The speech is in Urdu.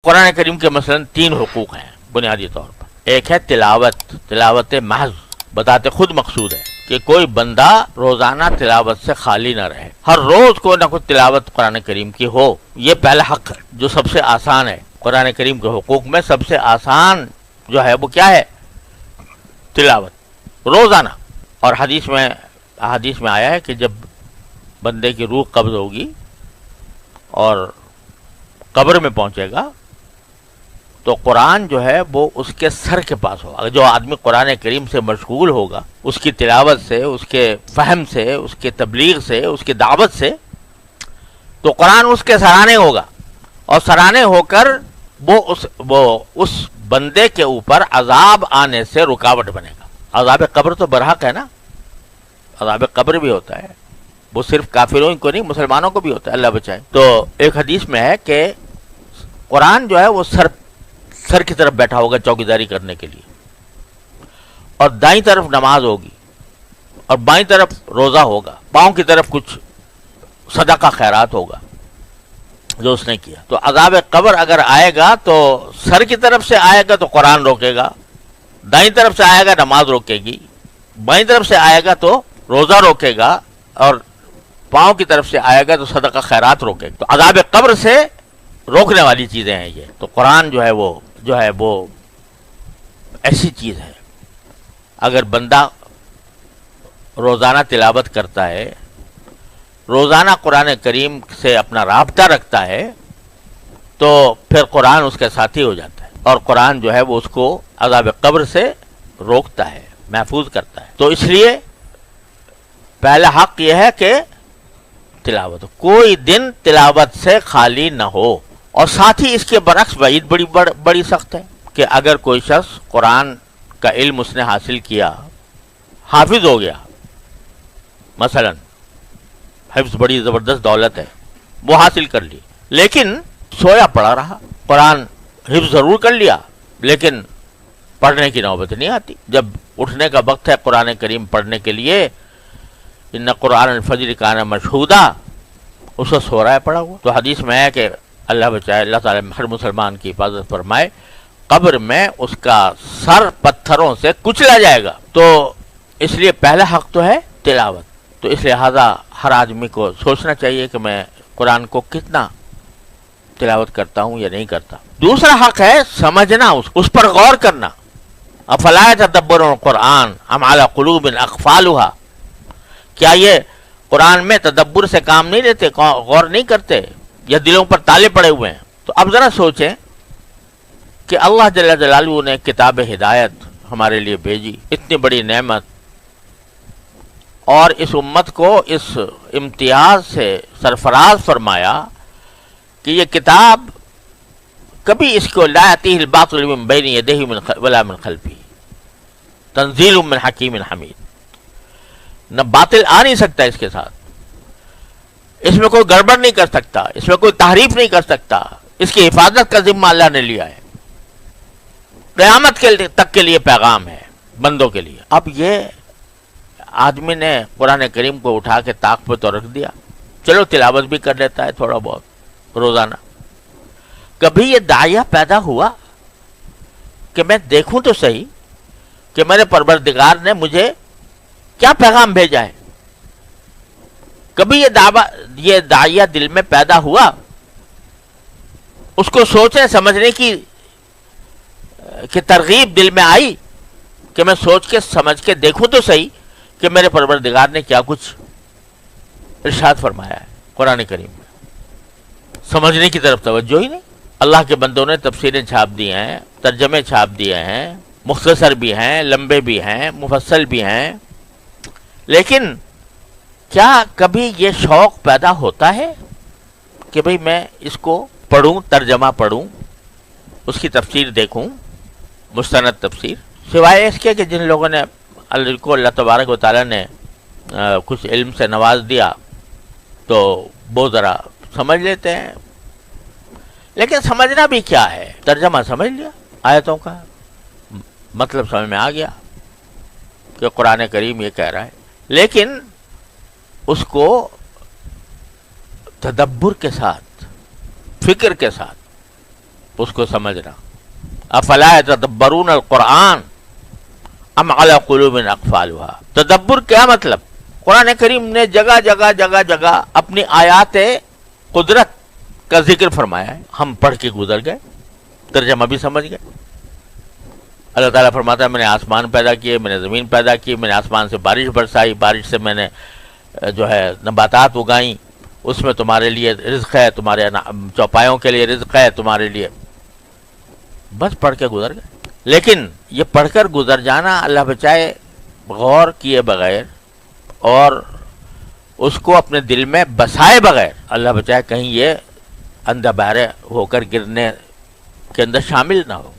قرآن کریم کے مثلاً 3 حقوق ہیں بنیادی طور پر۔ ایک ہے تلاوت محض، بتاتے خود مقصود ہے کہ کوئی بندہ روزانہ تلاوت سے خالی نہ رہے، ہر روز کوئی نہ کوئی تلاوت قرآن کریم کی ہو۔ یہ پہلا حق ہے جو سب سے آسان ہے۔ قرآن کریم کے حقوق میں سب سے آسان جو ہے وہ کیا ہے؟ تلاوت روزانہ۔ اور حدیث میں آیا ہے کہ جب بندے کی روح قبض ہوگی اور قبر میں پہنچے گا تو قرآن جو ہے وہ اس کے سر کے پاس ہوگا۔ جو آدمی قرآن کریم سے مشغول ہوگا، اس کی تلاوت سے، اس کے فہم سے، اس کے تبلیغ سے، اس کی دعوت سے، تو قرآن اس کے سرانے ہوگا، اور سرانے ہو کر وہ اس بندے کے اوپر عذاب آنے سے رکاوٹ بنے گا۔ عذاب قبر تو برحق ہے نا، عذاب قبر بھی ہوتا ہے، وہ صرف کافروں کو نہیں مسلمانوں کو بھی ہوتا ہے، اللہ بچائے۔ تو ایک حدیث میں ہے کہ قرآن جو ہے وہ سر کی طرف بیٹھا ہوگا چوکیداری کرنے کے لیے، اور دائیں طرف نماز ہوگی، اور بائیں طرف روزہ ہوگا، پاؤں کی طرف کچھ صدقہ خیرات ہوگا جو اس نے کیا۔ تو عذاب قبر اگر آئے گا تو سر کی طرف سے آئے گا تو قرآن روکے گا، دائیں طرف سے آئے گا نماز روکے گی، بائیں طرف سے آئے گا تو روزہ روکے گا، اور پاؤں کی طرف سے آئے گا تو صدقہ خیرات روکے گا۔ تو عذاب قبر سے روکنے والی چیزیں ہیں یہ۔ تو قرآن جو ہے وہ ایسی چیز ہے، اگر بندہ روزانہ تلاوت کرتا ہے، روزانہ قرآن کریم سے اپنا رابطہ رکھتا ہے، تو پھر قرآن اس کے ساتھی ہو جاتا ہے، اور قرآن جو ہے وہ اس کو عذاب قبر سے روکتا ہے، محفوظ کرتا ہے۔ تو اس لیے پہلا حق یہ ہے کہ تلاوت، کوئی دن تلاوت سے خالی نہ ہو۔ اور ساتھ ہی اس کے برعکس وعید بڑی سخت ہے کہ اگر کوئی شخص قرآن کا علم اس نے حاصل کیا، حافظ ہو گیا، مثلا حفظ بڑی زبردست دولت ہے، وہ حاصل کر لی، لیکن سویا پڑا رہا، قرآن حفظ ضرور کر لیا لیکن پڑھنے کی نوبت نہیں آتی۔ جب اٹھنے کا وقت ہے قرآن کریم پڑھنے کے لیے، ان قرآن الفجر کان مشہودا، اس کو سو رہا ہے پڑا ہوا۔ تو حدیث میں ہے کہ اللہ بچائے، اللہ تعالیٰ ہر مسلمان کی حفاظت فرمائے، قبر میں اس کا سر پتھروں سے کچلا جائے گا۔ تو اس لیے پہلا حق تو ہے تلاوت۔ تو اس لہٰذا ہر آدمی کو سوچنا چاہیے کہ میں قرآن کو کتنا تلاوت کرتا ہوں یا نہیں کرتا۔ دوسرا حق ہے سمجھنا، اس پر غور کرنا۔ افلا یتدبرون القرآن ام علی قلوب اقفالها، کیا یہ قرآن میں تدبر سے کام نہیں لیتے، غور نہیں کرتے، یا دلوں پر تالے پڑے ہوئے ہیں؟ تو اب ذرا سوچیں کہ اللہ جل جلالہ نے کتاب ہدایت ہمارے لیے بھیجی، اتنی بڑی نعمت، اور اس امت کو اس امتیاز سے سرفراز فرمایا کہ یہ کتاب کبھی اس کو لا یأتیہ الباطل من بین یدیہ ولا من خلفہ، تنزیل من حکیم حمید، نہ باطل آ نہیں سکتا اس کے ساتھ، اس میں کوئی گڑبڑ نہیں کر سکتا، اس میں کوئی تحریف نہیں کر سکتا، اس کی حفاظت کا ذمہ اللہ نے لیا ہے، قیامت تک کے لیے پیغام ہے بندوں کے لیے۔ اب یہ آدمی نے قرآن کریم کو اٹھا کے طاق پہ تو رکھ دیا، چلو تلاوت بھی کر لیتا ہے تھوڑا بہت روزانہ۔ کبھی یہ داعیہ پیدا ہوا کہ میں دیکھوں تو صحیح کہ میرے پروردگار نے مجھے کیا پیغام بھیجا ہے؟ کبھی یہ داعیہ دل میں پیدا ہوا، اس کو سوچنے سمجھنے کی ترغیب دل میں آئی کہ میں سوچ کے سمجھ کے دیکھوں تو صحیح کہ میرے پروردگار نے کیا کچھ ارشاد فرمایا ہے قرآن کریم میں؟ سمجھنے کی طرف توجہ ہی نہیں۔ اللہ کے بندوں نے تفسیریں چھاپ دی ہیں، ترجمے چھاپ دیے ہیں، مختصر بھی ہیں، لمبے بھی ہیں، مفصل بھی ہیں، لیکن کیا کبھی یہ شوق پیدا ہوتا ہے کہ بھئی میں اس کو پڑھوں، ترجمہ پڑھوں، اس کی تفسیر دیکھوں، مستند تفسیر؟ سوائے اس کے کہ جن لوگوں نے اللہ تبارک و تعالیٰ نے کچھ علم سے نواز دیا تو وہ ذرا سمجھ لیتے ہیں، لیکن سمجھنا بھی کیا ہے؟ ترجمہ سمجھ لیا آیتوں کا، مطلب سمجھ میں آ گیا کہ قرآن کریم یہ کہہ رہا ہے، لیکن اس کو تدبر کے ساتھ، فکر کے ساتھ اس کو سمجھنا. افلا یتدبرون القرآن ام علی قلوب اقفالها. تدبر کیا مطلب؟ قرآن کریم نے جگہ جگہ جگہ جگہ اپنی آیات قدرت کا ذکر فرمایا ہے. ہم پڑھ کے گزر گئے، ترجمہ بھی سمجھ گئے. اللہ تعالیٰ فرماتا ہے میں نے آسمان پیدا کیے، میں نے زمین پیدا کی، میں نے آسمان سے بارش برسائی، بارش سے میں نے جو ہے نباتات اگائیں، اس میں تمہارے لیے رزق ہے، تمہارے چوپایوں کے لیے رزق ہے تمہارے لیے. بس پڑھ کے گزر گئے. لیکن یہ پڑھ کر گزر جانا اللہ بچائے غور کیے بغیر اور اس کو اپنے دل میں بسائے بغیر، اللہ بچائے کہیں یہ اندھا بہرے ہو کر گرنے کے اندر شامل نہ ہو.